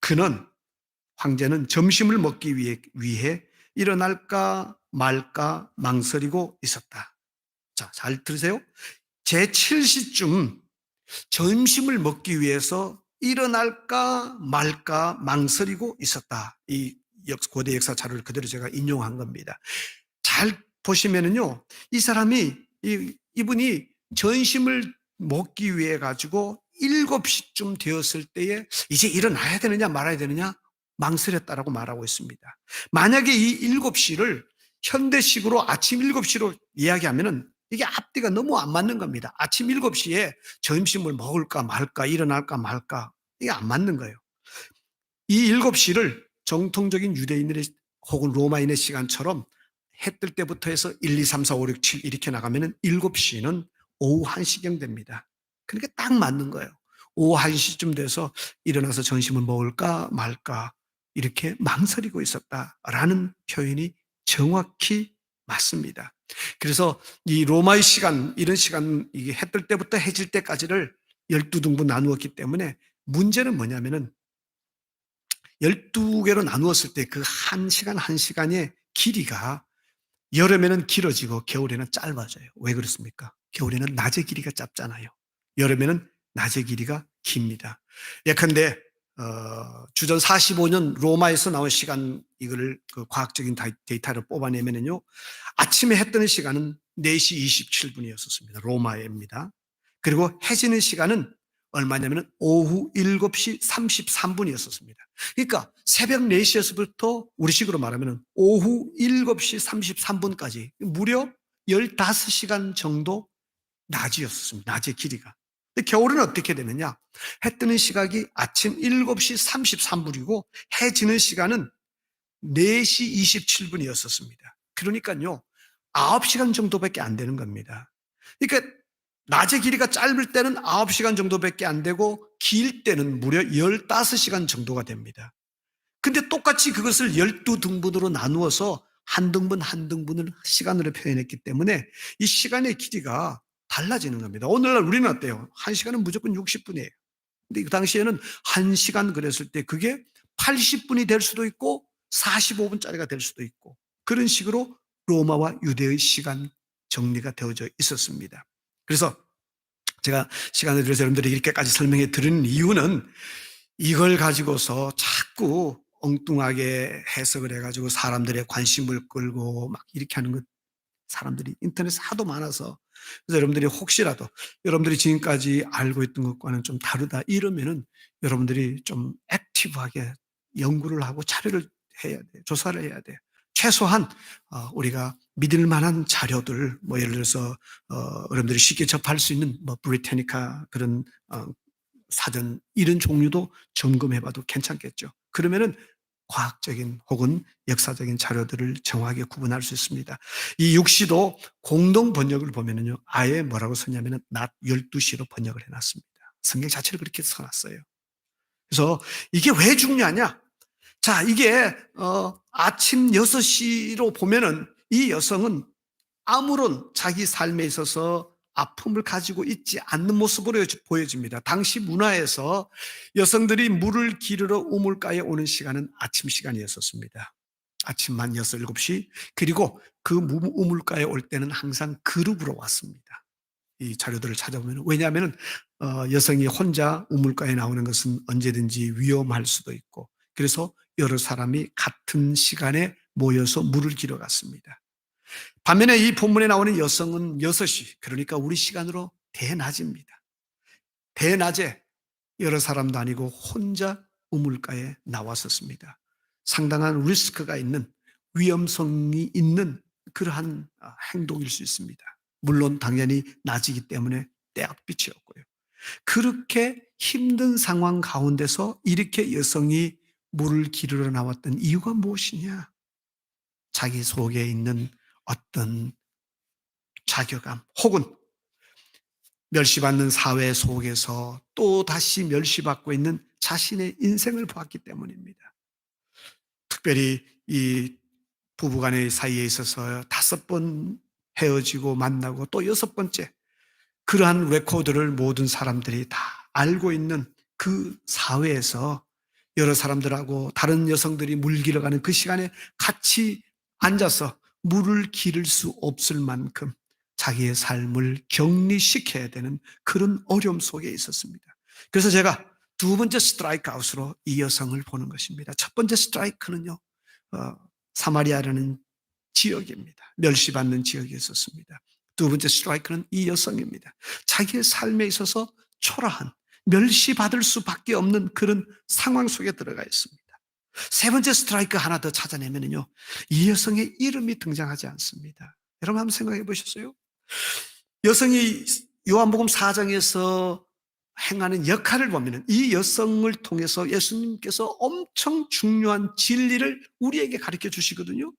그는 황제는 점심을 먹기 위해 일어날까 말까 망설이고 있었다. 자, 잘 들으세요. 제 7시쯤 점심을 먹기 위해서 일어날까 말까 망설이고 있었다. 이 고대 역사 자료를 그대로 제가 인용한 겁니다. 잘 보시면은요, 이 사람이, 이분이 전심을 먹기 위해 가지고 7시쯤 되었을 때에 이제 일어나야 되느냐 말아야 되느냐 망설였다라고 말하고 있습니다. 만약에 이 7시를 현대식으로 아침 7시로 이야기하면은 이게 앞뒤가 너무 안 맞는 겁니다. 아침 7시에 점심을 먹을까 말까, 일어날까 말까, 이게 안 맞는 거예요. 이 7시를 정통적인 유대인들의 혹은 로마인의 시간처럼 해 뜰 때부터 해서 1, 2, 3, 4, 5, 6, 7 이렇게 나가면은 7시는 오후 1시경 됩니다. 그러니까 딱 맞는 거예요. 오후 1시쯤 돼서 일어나서 점심을 먹을까 말까 이렇게 망설이고 있었다라는 표현이 정확히 맞습니다. 그래서 이 로마의 시간, 이런 시간, 이게 해 뜰 때부터 해질 때까지를 12등분 나누었기 때문에 문제는 뭐냐면은 12개로 나누었을 때 그 1시간 1시간의 길이가 여름에는 길어지고 겨울에는 짧아져요. 왜 그렇습니까? 겨울에는 낮의 길이가 짧잖아요. 여름에는 낮의 길이가 깁니다. 예컨대 주전 45년 로마에서 나온 시간, 이거를 그 과학적인 데이터를 뽑아내면요, 아침에 해 뜨는 시간은 4시 27분이었었습니다. 로마입니다. 그리고 해지는 시간은 얼마냐면 오후 7시 33분이었었습니다. 그러니까 새벽 4시에서부터 우리식으로 말하면 오후 7시 33분까지 무려 15시간 정도 낮이었습니다. 낮의 길이가. 근데 겨울은 어떻게 되느냐? 해 뜨는 시각이 아침 7시 33분이고 해 지는 시간은 4시 27분이었었습니다. 그러니까요, 9시간 정도밖에 안 되는 겁니다. 그러니까 낮의 길이가 짧을 때는 9시간 정도밖에 안 되고 길 때는 무려 15시간 정도가 됩니다. 근데 똑같이 그것을 12등분으로 나누어서 한 등분 한 등분을 시간으로 표현했기 때문에 이 시간의 길이가 달라지는 겁니다. 오늘날 우리는 어때요? 1시간은 무조건 60분이에요. 근데 그 당시에는 1시간 그랬을 때 그게 80분이 될 수도 있고 45분짜리가 될 수도 있고 그런 식으로 로마와 유대의 시간 정리가 되어져 있었습니다. 그래서 제가 시간을 들여서 여러분들이 이렇게까지 설명해 드리는 이유는 이걸 가지고서 자꾸 엉뚱하게 해석을 해가지고 사람들의 관심을 끌고 막 이렇게 하는 것, 사람들이 인터넷에 하도 많아서 그래서 여러분들이 혹시라도 여러분들이 지금까지 알고 있던 것과는 좀 다르다 이러면은 여러분들이 좀 액티브하게 연구를 하고 자료를 해야 돼요. 조사를 해야 돼요. 최소한 우리가 믿을 만한 자료들 뭐 예를 들어서 여러분들이 쉽게 접할 수 있는 뭐 브리테니카 그런 사전 이런 종류도 점검해 봐도 괜찮겠죠. 그러면은 과학적인 혹은 역사적인 자료들을 정확하게 구분할 수 있습니다. 이 육시도 공동 번역을 보면은요. 아예 뭐라고 썼냐면은 낮 12시로 번역을 해 놨습니다. 성경 자체를 그렇게 써 놨어요. 그래서 이게 왜 중요하냐? 자, 이게 아침 6시로 보면은 이 여성은 아무런 자기 삶에 있어서 아픔을 가지고 있지 않는 모습으로 보여집니다. 당시 문화에서 여성들이 물을 기르러 우물가에 오는 시간은 아침 시간이었었습니다. 아침 한 6, 7시. 그리고 그 우물가에 올 때는 항상 그룹으로 왔습니다. 이 자료들을 찾아보면 왜냐하면 여성이 혼자 우물가에 나오는 것은 언제든지 위험할 수도 있고 그래서 여러 사람이 같은 시간에 모여서 물을 기러 갔습니다. 반면에 이 본문에 나오는 여성은 6시, 그러니까 우리 시간으로 대낮입니다. 대낮에 여러 사람도 아니고 혼자 우물가에 나왔었습니다. 상당한 리스크가 있는 위험성이 있는 그러한 행동일 수 있습니다. 물론 당연히 낮이기 때문에 때압빛이었고요. 그렇게 힘든 상황 가운데서 이렇게 여성이 물을 기르러 나왔던 이유가 무엇이냐? 자기 속에 있는 어떤 자괴감 혹은 멸시받는 사회 속에서 또다시 멸시받고 있는 자신의 인생을 보았기 때문입니다. 특별히 이 부부간의 사이에 있어서 5번 헤어지고 만나고 또 6번째 그러한 레코드를 모든 사람들이 다 알고 있는 그 사회에서 여러 사람들하고 다른 여성들이 물 기러 가는 그 시간에 같이 앉아서 물을 기를 수 없을 만큼 자기의 삶을 격리시켜야 되는 그런 어려움 속에 있었습니다. 그래서 제가 두 번째 스트라이크 아웃으로 이 여성을 보는 것입니다. 첫 번째 스트라이크는요, 어, 사마리아라는 지역입니다. 멸시받는 지역에 있었습니다. 두 번째 스트라이크는 이 여성입니다. 자기의 삶에 있어서 초라한, 멸시받을 수밖에 없는 그런 상황 속에 들어가 있습니다. 세 번째 스트라이크 하나 더 찾아내면요, 이 여성의 이름이 등장하지 않습니다. 여러분 한번 생각해 보셨어요? 여성이 요한복음 4장에서 행하는 역할을 보면 이 여성을 통해서 예수님께서 엄청 중요한 진리를 우리에게 가르쳐 주시거든요.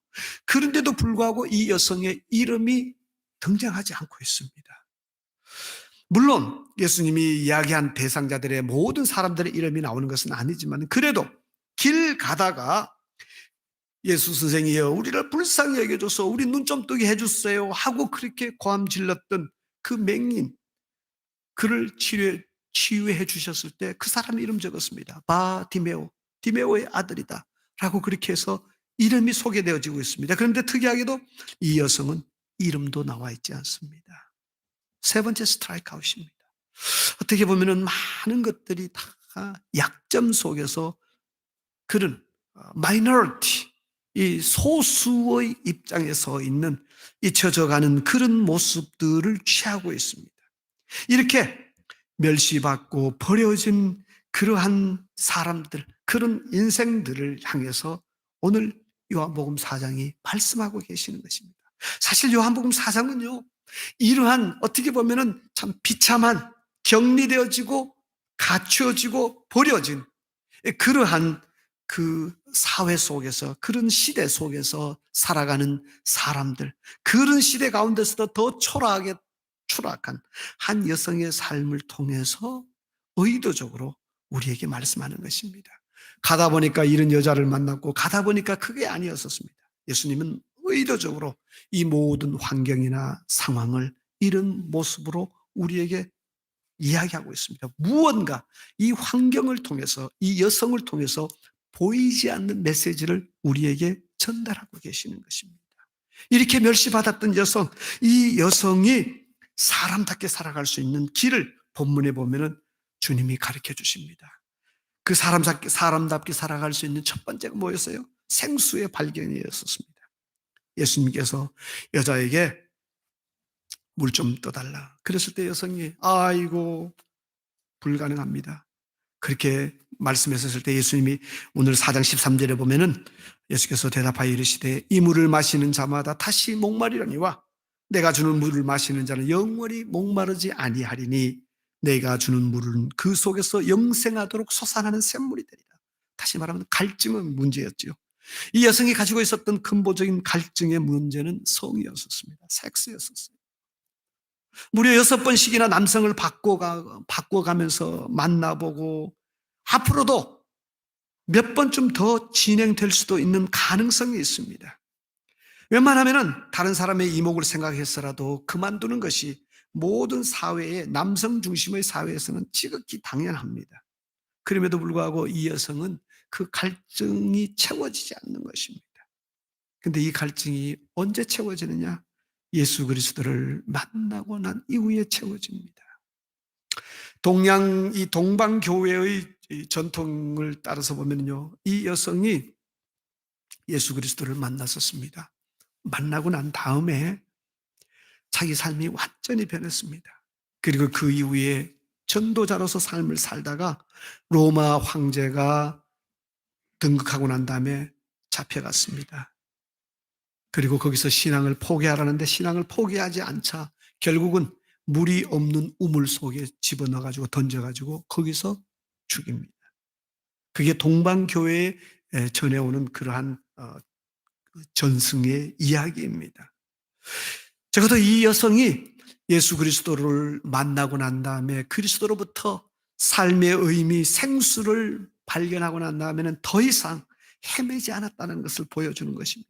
그런데도 불구하고 이 여성의 이름이 등장하지 않고 있습니다. 물론 예수님이 이야기한 대상자들의 모든 사람들의 이름이 나오는 것은 아니지만 그래도 길 가다가 예수 선생이여 우리를 불쌍히 여겨줘서 우리 눈 좀 뜨게 해주세요 하고 그렇게 고함 질렀던 그 맹인 그를 치유해 주셨을 때 그 사람 이름 적었습니다. 바디메오, 디메오의 아들이다 라고 그렇게 해서 이름이 소개되어지고 있습니다. 그런데 특이하게도 이 여성은 이름도 나와 있지 않습니다. 세 번째 스트라이크 아웃입니다. 어떻게 보면 많은 것들이 다 약점 속에서 그런 마이너리티, 이 소수의 입장에 서 있는 잊혀져가는 그런 모습들을 취하고 있습니다. 이렇게 멸시받고 버려진 그러한 사람들, 그런 인생들을 향해서 오늘 요한복음 4장이 말씀하고 계시는 것입니다. 사실 요한복음 4장은요, 이러한 어떻게 보면은 참 비참한 격리되어지고 갖추어지고 버려진 그러한 그 사회 속에서 그런 시대 속에서 살아가는 사람들, 그런 시대 가운데서도 더 초라하게 추락한 한 여성의 삶을 통해서 의도적으로 우리에게 말씀하는 것입니다. 가다 보니까 이런 여자를 만났고 가다 보니까 그게 아니었었습니다. 예수님은 의도적으로 이 모든 환경이나 상황을 이런 모습으로 우리에게 이야기하고 있습니다. 무언가 이 환경을 통해서 이 여성을 통해서 보이지 않는 메시지를 우리에게 전달하고 계시는 것입니다. 이렇게 멸시받았던 여성, 이 여성이 사람답게 살아갈 수 있는 길을 본문에 보면은 주님이 가르쳐 주십니다. 그 사람답게 살아갈 수 있는 첫 번째가 뭐였어요? 생수의 발견이었습니다. 예수님께서 여자에게 물 좀 떠달라. 그랬을 때 여성이 아이고 불가능합니다. 그렇게 말씀하셨을 때 예수님이 오늘 4장 13절에 보면은 예수께서 대답하여 이르시되 이 물을 마시는 자마다 다시 목마르려니와 내가 주는 물을 마시는 자는 영원히 목마르지 아니하리니 내가 주는 물은 그 속에서 영생하도록 솟아나는 샘물이 되리라. 다시 말하면 갈증은 문제였죠. 이 여성이 가지고 있었던 근본적인 갈증의 문제는 성이었었습니다. 섹스였었어요. 무려 6번씩이나 남성을 바꿔가면서 만나보고 앞으로도 몇 번쯤 더 진행될 수도 있는 가능성이 있습니다. 웬만하면은 다른 사람의 이목을 생각해서라도 그만두는 것이 모든 사회의 남성 중심의 사회에서는 지극히 당연합니다. 그럼에도 불구하고 이 여성은 그 갈증이 채워지지 않는 것입니다. 근데 이 갈증이 언제 채워지느냐? 예수 그리스도를 만나고 난 이후에 채워집니다. 이 동방교회의 이 전통을 따라서 보면요. 이 여성이 예수 그리스도를 만났었습니다. 만나고 난 다음에 자기 삶이 완전히 변했습니다. 그리고 그 이후에 전도자로서 삶을 살다가 로마 황제가 등극하고 난 다음에 잡혀갔습니다. 그리고 거기서 신앙을 포기하라는데 신앙을 포기하지 않자 결국은 물이 없는 우물 속에 집어넣어가지고 던져가지고 거기서 죽입니다. 그게 동방교회에 전해오는 그러한 전승의 이야기입니다. 적어도 이 여성이 예수 그리스도를 만나고 난 다음에 그리스도로부터 삶의 의미, 생수를 발견하고 난 다음에는 더 이상 헤매지 않았다는 것을 보여주는 것입니다.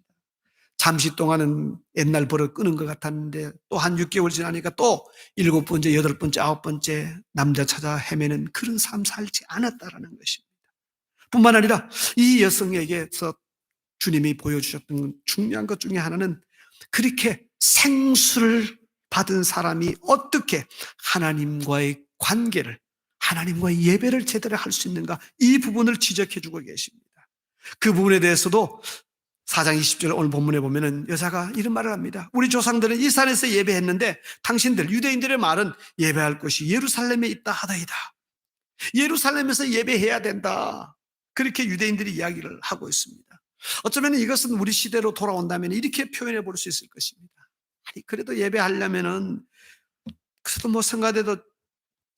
잠시 동안은 옛날 버릇 끄는 것 같았는데 또 한 6개월 지나니까 또 7번째, 8번째, 9번째 남자 찾아 헤매는 그런 삶 살지 않았다라는 것입니다. 뿐만 아니라 이 여성에게서 주님이 보여주셨던 중요한 것 중에 하나는 그렇게 생수를 받은 사람이 어떻게 하나님과의 관계를, 하나님과의 예배를 제대로 할 수 있는가, 이 부분을 지적해 주고 계십니다. 그 부분에 대해서도 4장 20절 오늘 본문에 보면은 여자가 이런 말을 합니다. 우리 조상들은 이 산에서 예배했는데 당신들 유대인들의 말은 예배할 곳이 예루살렘에 있다 하더이다. 예루살렘에서 예배해야 된다. 그렇게 유대인들이 이야기를 하고 있습니다. 어쩌면 이것은 우리 시대로 돌아온다면 이렇게 표현해 볼 수 있을 것입니다. 아니, 그래도 예배하려면은 그래도 뭐 성가대도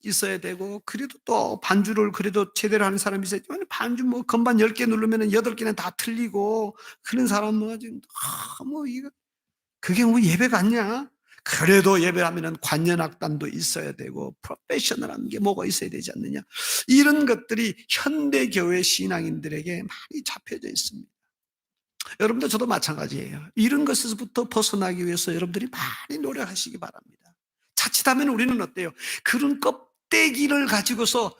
있어야 되고 그래도 또 반주를 그래도 제대로 하는 사람이 있어야지. 반주 뭐 건반 10개 누르면은 8개는 다 틀리고 그런 사람 뭐 지금 뭐 이거 그게 뭐 예배 같냐? 그래도 예배하면은 관현악단도 있어야 되고 프로페셔널한 게 뭐가 있어야 되지 않느냐? 이런 것들이 현대 교회 신앙인들에게 많이 잡혀져 있습니다. 여러분들 저도 마찬가지예요. 이런 것에서부터 벗어나기 위해서 여러분들이 많이 노력하시기 바랍니다. 자칫하면 우리는 어때요? 그런 껍데기를 가지고서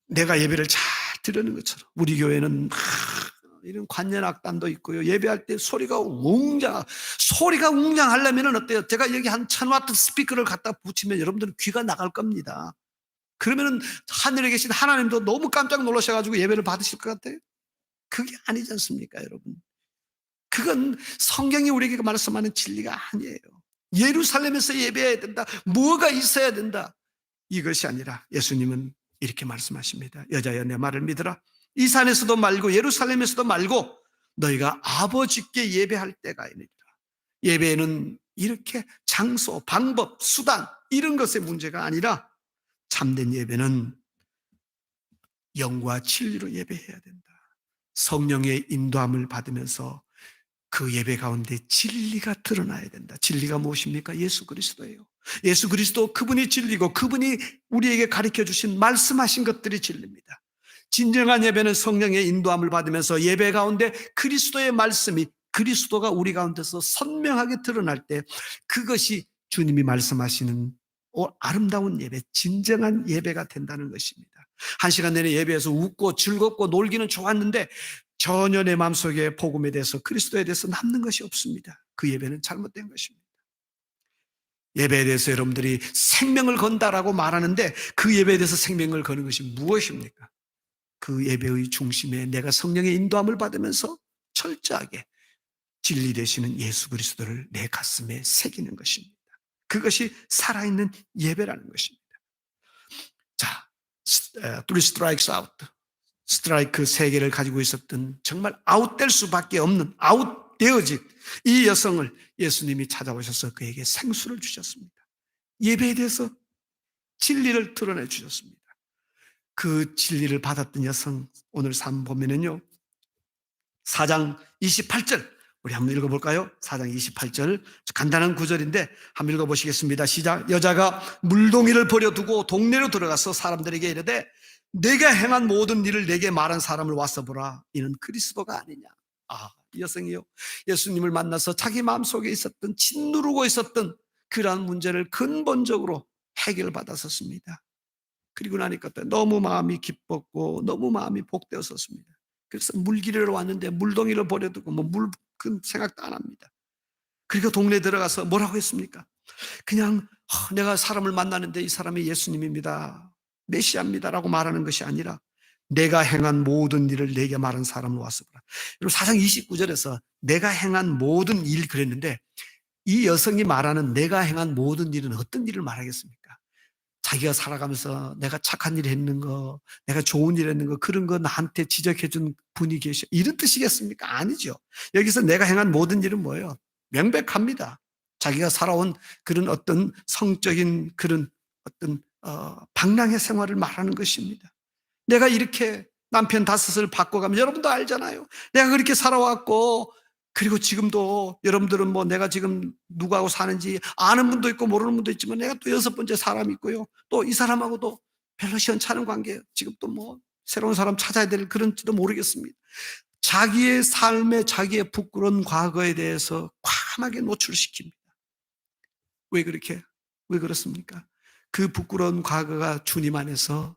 내가 예배를 잘 드리는 것처럼 우리 교회는 막 이런 관현악단도 있고요. 예배할 때 소리가 웅장하려면 어때요? 제가 여기 한 1000와트 스피커를 갖다 붙이면 여러분들은 귀가 나갈 겁니다. 그러면은 하늘에 계신 하나님도 너무 깜짝 놀라셔가지고 예배를 받으실 것 같아요? 그게 아니지 않습니까, 여러분? 그건 성경이 우리에게 말씀하는 진리가 아니에요. 예루살렘에서 예배해야 된다. 뭐가 있어야 된다. 이것이 아니라 예수님은 이렇게 말씀하십니다. 여자여 내 말을 믿으라. 이 산에서도 말고 예루살렘에서도 말고 너희가 아버지께 예배할 때가 있느니라. 예배는 이렇게 장소, 방법, 수단 이런 것의 문제가 아니라 참된 예배는 영과 진리로 예배해야 된다. 성령의 인도함을 받으면서 그 예배 가운데 진리가 드러나야 된다. 진리가 무엇입니까? 예수 그리스도예요. 예수 그리스도 그분이 진리고 그분이 우리에게 가르쳐 주신 말씀하신 것들이 진리입니다. 진정한 예배는 성령의 인도함을 받으면서 예배 가운데 그리스도의 말씀이 그리스도가 우리 가운데서 선명하게 드러날 때 그것이 주님이 말씀하시는 아름다운 예배, 진정한 예배가 된다는 것입니다. 1시간 내내 예배에서 웃고 즐겁고 놀기는 좋았는데 전혀 내 마음속에 복음에 대해서 그리스도에 대해서 남는 것이 없습니다. 그 예배는 잘못된 것입니다. 예배에 대해서 여러분들이 생명을 건다라고 말하는데 그 예배에 대해서 생명을 거는 것이 무엇입니까? 그 예배의 중심에 내가 성령의 인도함을 받으면서 철저하게 진리 되시는 예수 그리스도를 내 가슴에 새기는 것입니다. 그것이 살아있는 예배라는 것입니다. 자, three strikes out. 스트라이크 세 개를 가지고 있었던 정말 아웃될 수밖에 없는 아웃되어진 이 여성을 예수님이 찾아오셔서 그에게 생수를 주셨습니다. 예배에 대해서 진리를 드러내 주셨습니다. 그 진리를 받았던 여성 오늘 삶 보면은요 4장 28절 우리 한번 읽어볼까요? 4장 28절 간단한 구절인데 한번 읽어보시겠습니다. 시작. 여자가 물동이를 버려두고 동네로 들어가서 사람들에게 이르되 내가 행한 모든 일을 내게 말한 사람을 와서 보라. 이는 그리스도가 아니냐. 이 여성이요 예수님을 만나서 자기 마음속에 있었던 짓누르고 있었던 그러한 문제를 근본적으로 해결받았었습니다. 그리고 나니까 너무 마음이 기뻤고 너무 마음이 복되었었습니다. 그래서 물길으로 왔는데 물동이를 버려두고 그 생각도 안 합니다. 그리고 동네에 들어가서 뭐라고 했습니까? 그냥 내가 사람을 만나는데 이 사람이 예수님입니다, 메시아입니다라고 말하는 것이 아니라 내가 행한 모든 일을 내게 말한 사람을 와서 보라. 여러분 4장 29절에서 내가 행한 모든 일 그랬는데 이 여성이 말하는 내가 행한 모든 일은 어떤 일을 말하겠습니까? 자기가 살아가면서 내가 착한 일 했는 거, 내가 좋은 일 했는 거, 그런 거 나한테 지적해 준 분이 계셔. 이런 뜻이겠습니까? 아니죠. 여기서 내가 행한 모든 일은 뭐예요? 명백합니다. 자기가 살아온 그런 어떤 성적인 그런 어떤 방랑의 생활을 말하는 것입니다. 내가 이렇게 남편 5을 바꿔가면 여러분도 알잖아요. 내가 그렇게 살아왔고 그리고 지금도 여러분들은 뭐 내가 지금 누구하고 사는지 아는 분도 있고 모르는 분도 있지만 내가 또 6번째 사람이 있고요. 또 이 사람하고도 별로 시원찮은 관계예요. 지금 또 뭐 새로운 사람 찾아야 될 그런지도 모르겠습니다. 자기의 삶에 자기의 부끄러운 과거에 대해서 과하게 노출시킵니다. 왜 그렇습니까? 그 부끄러운 과거가 주님 안에서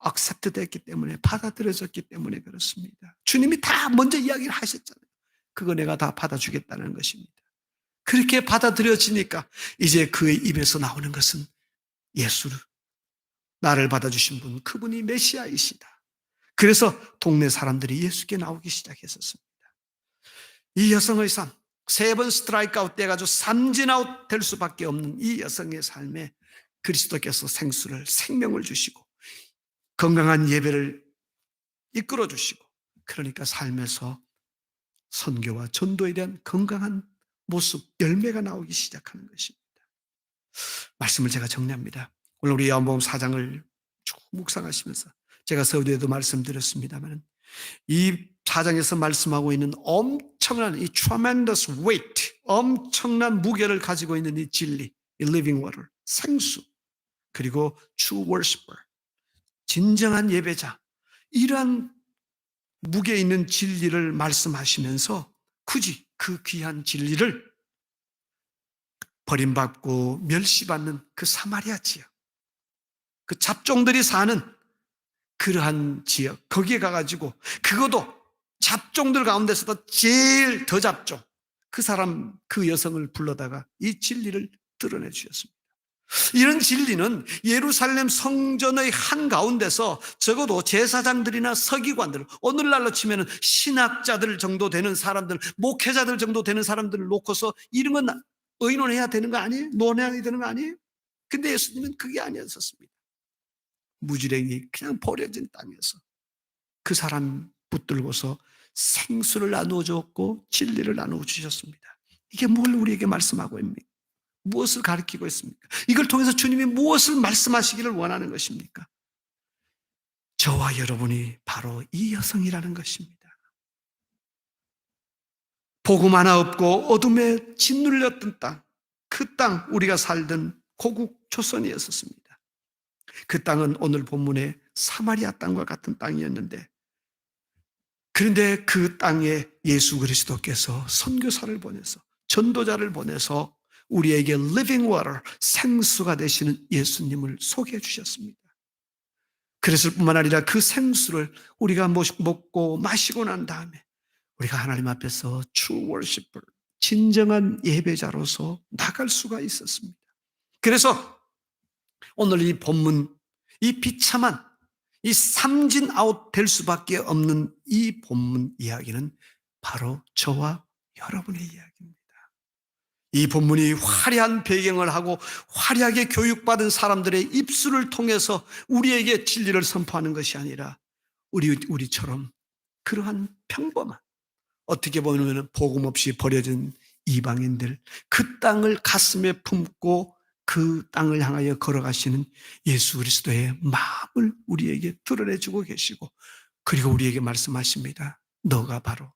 액셉트 됐기 때문에 받아들여졌기 때문에 그렇습니다. 주님이 다 먼저 이야기를 하셨잖아요. 그거 내가 다 받아주겠다는 것입니다. 그렇게 받아들여지니까 이제 그의 입에서 나오는 것은 예수를 나를 받아주신 분 그분이 메시아이시다. 그래서 동네 사람들이 예수께 나오기 시작했었습니다. 이 여성의 삶 3번 스트라이크 아웃 돼가지고 3진 아웃 될 수밖에 없는 이 여성의 삶에 그리스도께서 생명을 주시고 건강한 예배를 이끌어 주시고 그러니까 삶에서 선교와 전도에 대한 건강한 모습, 열매가 나오기 시작하는 것입니다. 말씀을 제가 정리합니다. 오늘 우리 요한복음 4장을 쭉 묵상하시면서 제가 서두에도 말씀드렸습니다만 이 4장에서 말씀하고 있는 엄청난 이 tremendous weight, 엄청난 무게를 가지고 있는 이 진리, 이 living water, 생수, 그리고 true worshiper, 진정한 예배자, 이러한 무게 있는 진리를 말씀하시면서 굳이 그 귀한 진리를 버림받고 멸시받는 그 사마리아 지역, 그 잡종들이 사는 그러한 지역, 거기에 가가지고 그것도 잡종들 가운데서도 제일 더 잡종, 그 사람, 그 여성을 불러다가 이 진리를 드러내 주셨습니다. 이런 진리는 예루살렘 성전의 한가운데서 적어도 제사장들이나 서기관들, 오늘날로 치면 신학자들 정도 되는 사람들, 목회자들 정도 되는 사람들을 놓고서 이런 건 의논해야 되는 거 아니에요? 논해야 되는 거 아니에요? 근데 예수님은 그게 아니었었습니다. 무지랭이 그냥 버려진 땅에서 그 사람 붙들고서 생수를 나누어 주었고 진리를 나누어 주셨습니다. 이게 뭘 우리에게 말씀하고 있습니까? 무엇을 가르치고 있습니까? 이걸 통해서 주님이 무엇을 말씀하시기를 원하는 것입니까? 저와 여러분이 바로 이 여성이라는 것입니다. 복음 하나 없고 어둠에 짓눌렸던 땅, 그 땅 우리가 살던 고국 조선이었습니다. 그 땅은 오늘 본문의 사마리아 땅과 같은 땅이었는데 그런데 그 땅에 예수 그리스도께서 선교사를 보내서 전도자를 보내서 우리에게 living water, 생수가 되시는 예수님을 소개해 주셨습니다. 그랬을 뿐만 아니라 그 생수를 우리가 먹고 마시고 난 다음에 우리가 하나님 앞에서 true worshiper, 진정한 예배자로서 나갈 수가 있었습니다. 그래서 오늘 이 본문, 이 비참한 이 삼진 아웃 될 수밖에 없는 이 본문 이야기는 바로 저와 여러분의 이야기입니다. 이 본문이 화려한 배경을 하고 화려하게 교육받은 사람들의 입술을 통해서 우리에게 진리를 선포하는 것이 아니라 우리처럼 그러한 평범한, 어떻게 보면 복음 없이 버려진 이방인들, 그 땅을 가슴에 품고 그 땅을 향하여 걸어가시는 예수 그리스도의 마음을 우리에게 드러내주고 계시고, 그리고 우리에게 말씀하십니다. 너가 바로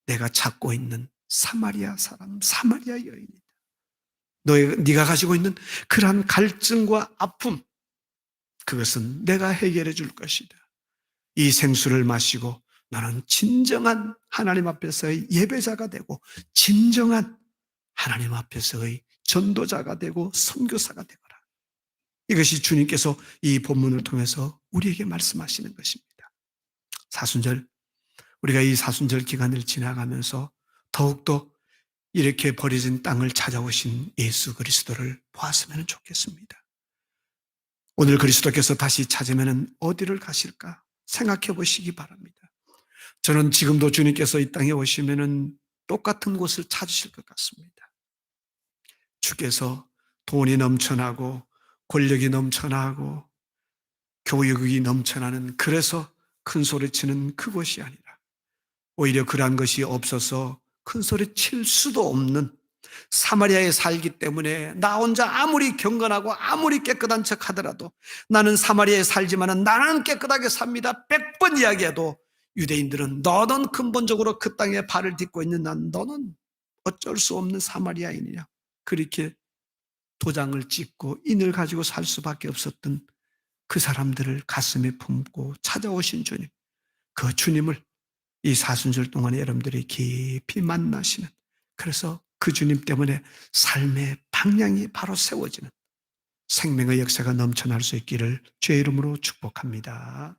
내가 찾고 있는 사마리아 사람, 사마리아 여인이다. 네가 가지고 있는 그러한 갈증과 아픔, 그것은 내가 해결해 줄 것이다. 이 생수를 마시고 너는 진정한 하나님 앞에서의 예배자가 되고 진정한 하나님 앞에서의 전도자가 되고 선교사가 되거라. 이것이 주님께서 이 본문을 통해서 우리에게 말씀하시는 것입니다. 사순절, 우리가 이 사순절 기간을 지나가면서 더욱더 이렇게 버려진 땅을 찾아오신 예수 그리스도를 보았으면 좋겠습니다. 오늘 그리스도께서 다시 찾으면 어디를 가실까 생각해 보시기 바랍니다. 저는 지금도 주님께서 이 땅에 오시면은 똑같은 곳을 찾으실 것 같습니다. 주께서 돈이 넘쳐나고 권력이 넘쳐나고 교육이 넘쳐나는, 그래서 큰 소리치는 그곳이 아니라 오히려 그러한 것이 없어서 큰 소리 칠 수도 없는 사마리아에 살기 때문에 나 혼자 아무리 경건하고 아무리 깨끗한 척 하더라도 나는 사마리아에 살지만은 나는 깨끗하게 삽니다. 100번 이야기해도 유대인들은 너는 근본적으로 그 땅에 발을 딛고 있는 너는 어쩔 수 없는 사마리아인이냐, 그렇게 도장을 찍고 인을 가지고 살 수밖에 없었던 그 사람들을 가슴에 품고 찾아오신 주님, 그 주님을 이 사순절 동안에 여러분들이 깊이 만나시는, 그래서 그 주님 때문에 삶의 방향이 바로 세워지는 생명의 역사가 넘쳐날 수 있기를 주의 이름으로 축복합니다.